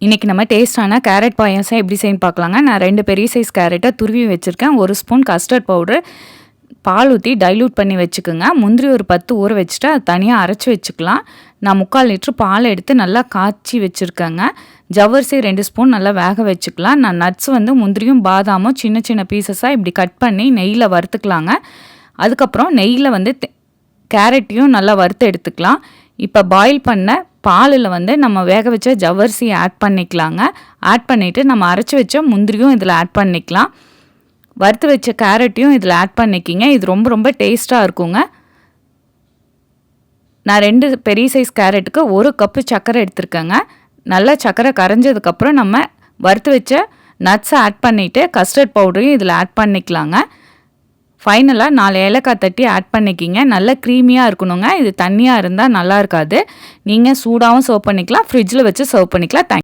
இன்றைக்கி நம்ம டேஸ்டான கேரட் பாயாசம் எப்படி செய்யணும்னு பார்க்கலாங்க. நான் 2 பெரிய சைஸ் கேரட்டை துருவி வச்சுருக்கேன். 1 ஸ்பூன் கஸ்டர்ட் பவுடர், பால் ஊற்றி டைல்யூட் பண்ணி வச்சுக்கோங்க. முந்திரி ஒரு 10 ஊற வச்சுட்டு அது தனியாக அரைச்சி வச்சுக்கலாம். நான் 3/4 லிட்டர் பால் எடுத்து நல்லா காய்ச்சி வச்சுருக்கேங்க. ஜவ்வரிசி 2 ஸ்பூன் நல்லா வேக வச்சுக்கலாம். நான் நட்ஸ் முந்திரியும் பாதாமும் சின்ன சின்ன பீசஸாக இப்படி கட் பண்ணி நெய்யில் வறுத்துக்கலாங்க. அதுக்கப்புறம் நெய்யில் கேரட்டையும் நல்லா வறுத்து எடுத்துக்கலாம். இப்போ பாயில் பண்ண பாலில் நம்ம வேக வச்ச ஜவ்வரிசியை ஆட் பண்ணிக்கலாங்க. ஆட் பண்ணிவிட்டு நம்ம அரைச்சி வச்ச முந்திரியும் இதில் ஆட் பண்ணிக்கலாம். வறுத்து வச்ச கேரட்டையும் இதில் ஆட் பண்ணிக்கிங்க. இது ரொம்ப ரொம்ப டேஸ்ட்டாக இருக்குங்க. நான் 2 பெரிய சைஸ் கேரட்டுக்கு 1 கப்பு சர்க்கரை எடுத்துருக்கேங்க. நல்லா சர்க்கரை கரைஞ்சதுக்கப்புறம் நம்ம வறுத்து வச்ச நட்ஸை ஆட் பண்ணிவிட்டு கஸ்டர்ட் பவுடரையும் இதில் ஆட் பண்ணிக்கலாங்க. ஃபைனலாக 4 ஏலக்காய் தட்டி ஆட் பண்ணிக்கிங்க. நல்லா க்ரீமியாக இருக்கணுங்க. இது தண்ணியாக இருந்தால் நல்லா இருக்காது. நீங்கள் சூடாகவும் சர்வ் பண்ணிக்கலாம், ஃப்ரிட்ஜில் வச்சு சர்வ் பண்ணிக்கலாம்.